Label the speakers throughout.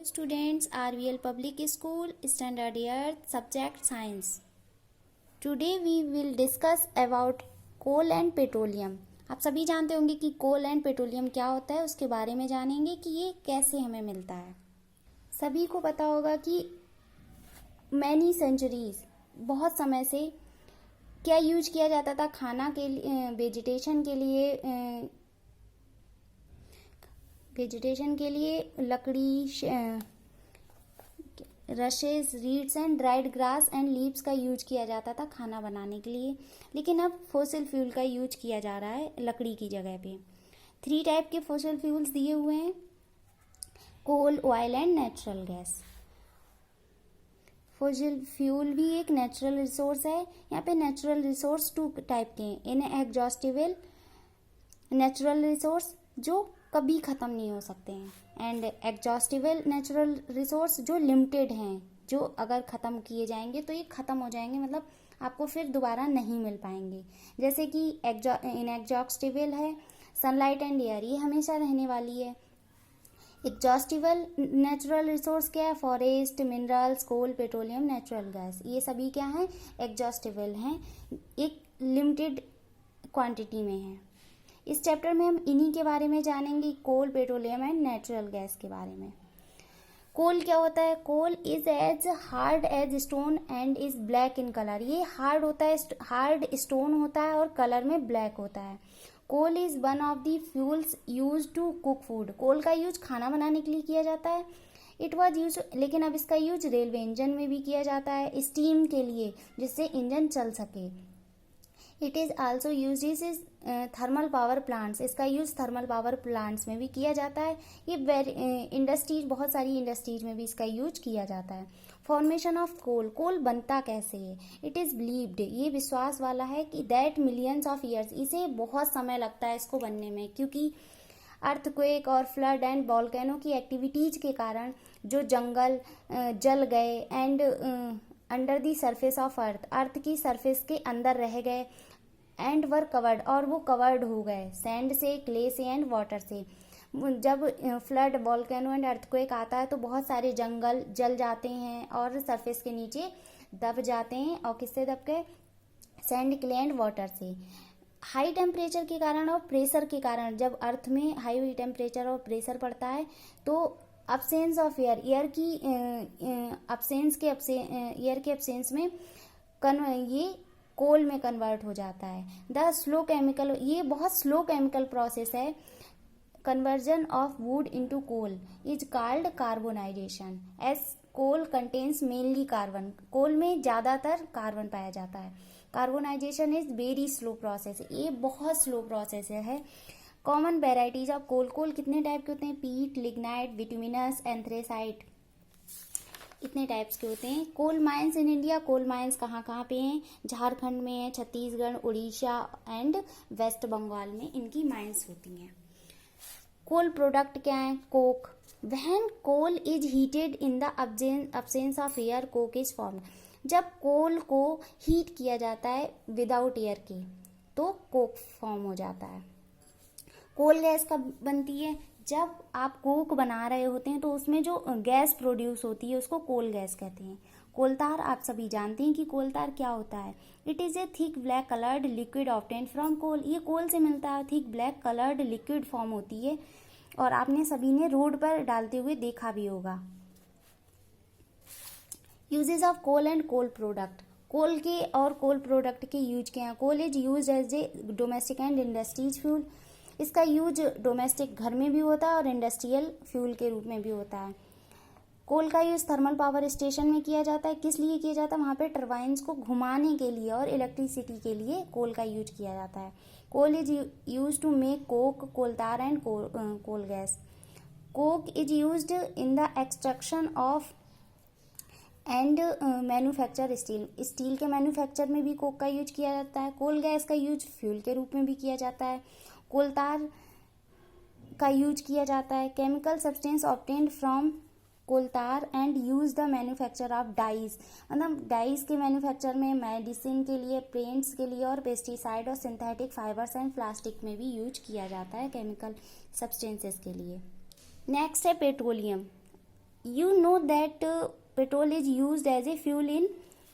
Speaker 1: students, RVL Public School, Standard Earth, subject Science. Today we will discuss about coal and petroleum. आप सभी जानते होंगे कि कोल and petroleum क्या होता है, उसके बारे में जानेंगे कि ये कैसे हमें मिलता है। सभी को पता होगा कि मैनी सेंचुरीज, बहुत समय से क्या यूज किया जाता था खाना के लिए, वेजिटेशन के लिए लकड़ी, rashes, reads and dried grass and leaves का यूज किया जाता था खाना बनाने के लिए। लेकिन अब फॉसिल फ्यूल का यूज किया जा रहा है लकड़ी की जगह पे। 3 टाइप के फॉसिल फ्यूल्स दिए हुए हैं, coal, oil and natural gas. Fossil fuel भी एक नेचुरल रिसोर्स है। यहाँ पे नेचुरल रिसोर्स 2 टाइप के हैं, इनएग्जॉस्टिबल नेचुरल रिसोर्स जो कभी ख़त्म नहीं हो सकते हैं, एंड एग्जॉस्टिबल नेचुरल रिसोर्स जो लिमिटेड हैं, जो अगर ख़त्म किए जाएंगे तो ये ख़त्म हो जाएंगे, मतलब आपको फिर दोबारा नहीं मिल पाएंगे। जैसे कि इनएग्जॉस्टिबल है सनलाइट एंड एयर, ये हमेशा रहने वाली है। एग्जॉस्टिबल नेचुरल रिसोर्स क्या है, फॉरेस्ट, मिनरल्स, कोल, पेट्रोलियम, नेचुरल गैस, ये सभी क्या हैं, एग्जॉस्टिबल हैं, एक लिमिटेड क्वांटिटी में है। इस चैप्टर में हम इन्हीं के बारे में जानेंगे, coal, petroleum and natural gas के बारे में। कोल क्या होता है, coal is as hard as stone and is black in colour. ये हार्ड होता है, हार्ड स्टोन होता है और कलर में ब्लैक होता है। Coal is one of the fuels use to cook food. Coal का यूज खाना बनाने के लिए किया जाता है। इट वॉज यूज, लेकिन अब इसका यूज रेलवे इंजन में भी किया जाता है, स्टीम के लिए, जिससे इंजन चल सके। It is also use is thermal power plants. इसका यूज़ थर्मल पावर प्लांट्स में भी किया जाता है। ये इंडस्ट्रीज, बहुत सारी इंडस्ट्रीज में भी इसका यूज किया जाता है। फॉर्मेशन ऑफ कोल, कोल बनता कैसे है। इट इज़ बिलीव्ड, ये विश्वास वाला है कि दैट मिलियंस ऑफ ईयर्स, इसे बहुत समय लगता है इसको बनने में, क्योंकि अर्थक्वेक और फ्लड एंड वॉल्केनो की एक्टिविटीज के कारण जो जंगल जल गए and under the surface of earth, earth की सरफेस के अंदर रह गए, एंड वर कवर्ड, और वो कवर्ड हो गए सैंड से, क्ले से एंड वाटर से। जब फ्लड, वॉल्केनो एंड अर्थक्वेक आता है तो बहुत सारे जंगल जल जाते हैं और सरफेस के नीचे दब जाते हैं, और किससे दब गए, सैंड, क्ले एंड वाटर से। हाई टेम्परेचर के कारण और प्रेशर के कारण, जब अर्थ में हाई टेम्परेचर और प्रेशर पड़ता है तो अब्सेंस ऑफ एयर, एयर की एयर के अब्सेंस में ये कोल में कन्वर्ट हो जाता है। द स्लो केमिकल, ये बहुत स्लो केमिकल प्रोसेस है। Conversion of wood into coal is called carbonization, as coal contains mainly carbon. Coal में ज्यादातर कार्बन पाया जाता है। Carbonization is very slow process, ये बहुत स्लो प्रोसेस है। Common varieties of coal, coal कितने टाइप के होते हैं, पीट, लिग्नाइट, बिटुमिनस, एंथ्रेसाइट, इतने टाइप्स के होते हैं। Coal mines in India, coal mines कहाँ कहाँ पे हैं, झारखंड में है, छत्तीसगढ़, उड़ीसा एंड वेस्ट बंगाल में इनकी माइंस होती हैं। कोल प्रोडक्ट क्या है, coke. When coal is heated in the absence of air, coke is formed. जब कोल को हीट किया जाता है विदाउट एयर के तो कोक फॉर्म हो जाता है। कोल गैस कब बनती है, जब आप कोक बना रहे होते हैं तो उसमें जो गैस प्रोड्यूस होती है उसको कोल गैस कहते हैं। कोलतार, आप सभी जानते हैं कि कोलतार क्या होता है। It is a thick black coloured liquid obtained from coal, ये कोल से मिलता है, thick black coloured liquid form होती है, और आपने सभी ने रोड पर डालते हुए देखा भी होगा। Uses of coal and coal product, coal के और कोल प्रोडक्ट के यूज क्या हैं। Coal is use as a domestic and industries fuel, इसका यूज डोमेस्टिक घर में भी होता है और इंडस्ट्रियल फ्यूल के रूप में भी होता है। कोल का यूज थर्मल पावर स्टेशन में किया जाता है, किस लिए किया जाता है, वहाँ पे टरबाइन्स को घुमाने के लिए और इलेक्ट्रिसिटी के लिए कोल का यूज किया जाता है। Coal is use to make coke, coal tar and coal gas. Coke is use in the extraction of and manufacture steel, steel के मैन्युफैक्चर में भी कोक का यूज किया जाता है। कोल गैस का यूज फ्यूल के रूप में भी किया जाता है। कोलतार का यूज किया जाता है। Chemical substance obtained from coal tar and use the manufacture of dyes, मतलब डाइज के मैन्युफैक्चर में, मेडिसिन के लिए, पेंट्स के लिए, और पेस्टिसाइड और सिंथेटिक फाइबर्स एंड प्लास्टिक में भी यूज किया जाता है केमिकल सब्सटेंसेस के लिए। नेक्स्ट है petroleum, You know that petrol is used as a fuel in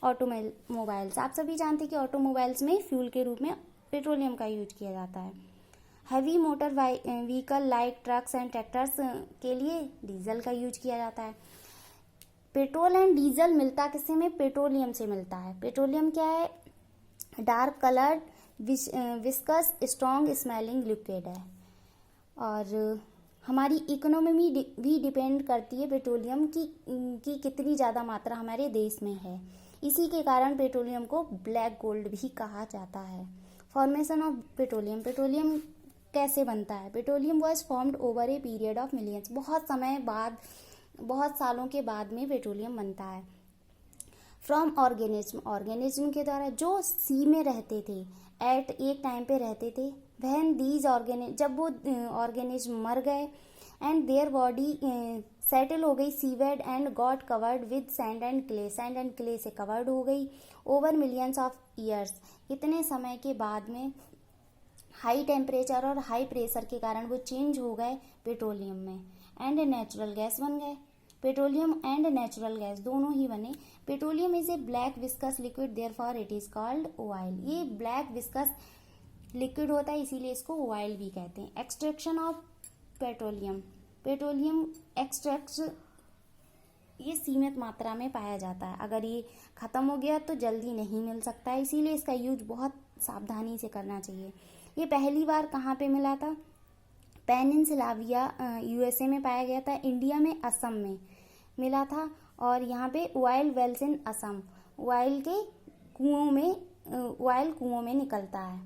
Speaker 1: automobiles. आप सभी जानते हैं कि ऑटोमोबाइल्स में फ्यूल के रूप में पेट्रोलियम का यूज किया जाता है। Heavy motor vehicle like trucks and tractors के लिए डीजल का यूज किया जाता है। पेट्रोल एंड डीजल मिलता किससे में? पेट्रोलियम से मिलता है। पेट्रोलियम क्या है? Dark coloured viscous strong smelling liquid है। और हमारी इकोनॉमी भी डिपेंड करती है पेट्रोलियम की कितनी ज़्यादा मात्रा हमारे देश में है। इसी के कारण पेट्रोलियम को ब्लैक गोल्ड भी कहा जाता है। Formation of petroleum. पेट्रोलियम कैसे बनता है? Petroleum was formed over a period of millions. बहुत समय बाद, बहुत सालों के बाद में पेट्रोलियम बनता है। From organism. ऑर्गेनिज्म के द्वारा जो सी में रहते थे, एट एक टाइम पे रहते थे। व्हेन दीज जब वो ऑर्गेनिज्म मर गए एंड देयर बॉडी सेटल हो गई seaweed and got covered with sand and clay. Sand and clay से कवर्ड हो गई ओवर मिलियंस ऑफ ईयर्स। इतने समय के बाद में हाई टेम्परेचर और हाई प्रेशर के कारण वो चेंज हो गए पेट्रोलियम में एंड नेचुरल गैस बन गए। पेट्रोलियम एंड नेचुरल गैस दोनों ही बने। Petroleum is a black viscous liquid, therefore it is called oil. ये ब्लैक विस्कस लिक्विड होता है, इसीलिए इसको ऑयल भी कहते हैं। Extraction of petroleum. Petroleum extract ये सीमित मात्रा में पाया जाता है। अगर ये खत्म हो गया तो जल्दी नहीं मिल सकता है, इसीलिए इसका यूज बहुत सावधानी से करना चाहिए। ये पहली बार कहाँ पे मिला था? पेनिनसुलाविया यूएसए में पाया गया था। इंडिया में असम में मिला था। और यहाँ पे ऑयल वेल्स इन असम। ऑयल कुओं में निकलता है,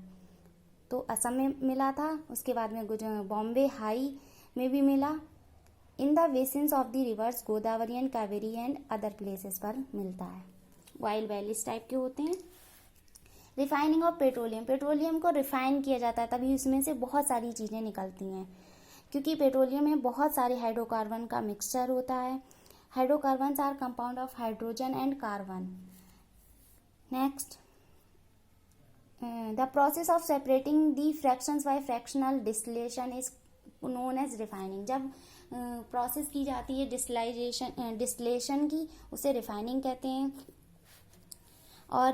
Speaker 1: तो असम में मिला था। उसके बाद में बॉम्बे हाई में भी मिला। In the basins of the reverse Godavari and Kaveri and other places पर मिलता है। ऑयल वेल इस टाइप के होते हैं। Refining of petroleum. पेट्रोलियम को रिफाइन किया जाता है, तभी उसमें से बहुत सारी चीज़ें निकलती हैं, क्योंकि पेट्रोलियम में बहुत सारे हाइड्रोकार्बन का मिक्सचर होता है। Hydrocarbons are compound of hydrogen and carbon. Next, the process of separating the fractions by fractional distillation is known as refining. जब प्रोसेस की जाती है डिस्टिलेशन की, उसे रिफाइनिंग कहते हैं। और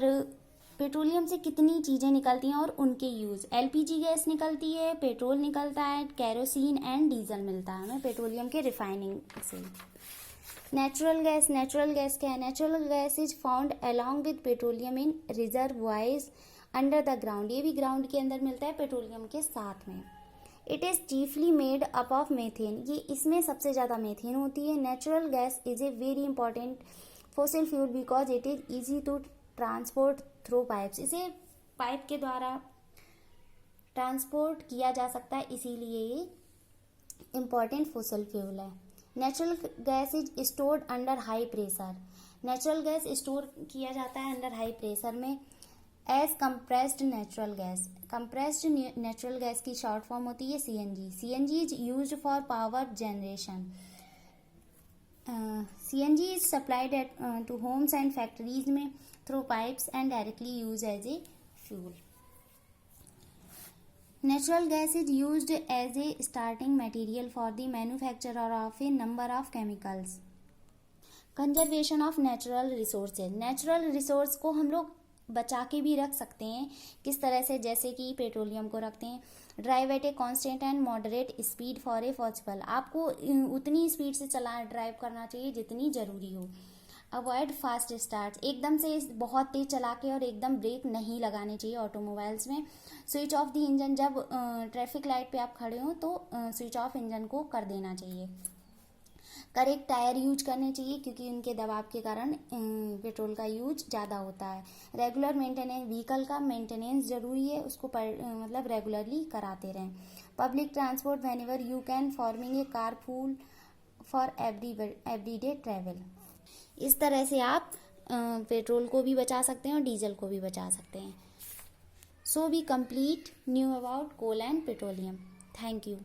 Speaker 1: पेट्रोलियम से कितनी चीज़ें निकलती हैं और उनके यूज़। एलपीजी गैस निकलती है, पेट्रोल निकलता है, केरोसिन एंड डीजल मिलता है हमें पेट्रोलियम के रिफाइनिंग से। Natural gas. नेचुरल गैस क्या है? Natural gas is found along with petroleum in reservoirs under the ground. ये भी ग्राउंड के अंदर मिलता है पेट्रोलियम के साथ में। It is chiefly made up of methane. ये इसमें सबसे ज़्यादा मेथेन होती है। Natural gas is a very important fossil fuel because it is easy to transport through pipes. इसे पाइप के द्वारा ट्रांसपोर्ट किया जा सकता है, इसीलिए ये इम्पॉर्टेंट फॉसिल फ्यूल है। Natural gas is stored under high pressure. Natural gas store किया जाता है अंडर हाई प्रेशर में as compressed natural gas. Compressed natural gas की शॉर्ट फॉर्म होती है CNG. CNG is used for power generation. CNG is supplied at to homes and factories में through pipes and directly use as a fuel. Natural gas is used as a starting material for the manufacture of a number of chemicals. Conservation of natural resources. Natural resource को हम लोग बचा के भी रख सकते हैं। किस तरह से? जैसे कि पेट्रोलियम को रखते हैं। Drive eight a constant and moderate speed for a possible. आपको उतनी स्पीड से ड्राइव करना चाहिए जितनी ज़रूरी हो। Avoid fast start. एकदम से बहुत तेज चला के और एकदम ब्रेक नहीं लगाने चाहिए ऑटोमोबाइल्स में। Switch off the engine. जब ट्रैफिक लाइट पे आप खड़े हो तो स्विच ऑफ इंजन को कर देना चाहिए। करेक्ट टायर यूज करने चाहिए, क्योंकि उनके दबाव के कारण पेट्रोल का यूज ज़्यादा होता है। Regular maintenance. व्हीकल का मेंटेनेंस ज़रूरी है, उसको मतलब रेगुलरली कराते रहें। Public transport whenever you can, forming a car pool for everyday travel. इस तरह से आप पेट्रोल को भी बचा सकते हैं और डीजल को भी बचा सकते हैं। So we complete new about coal and petroleum. Thank you.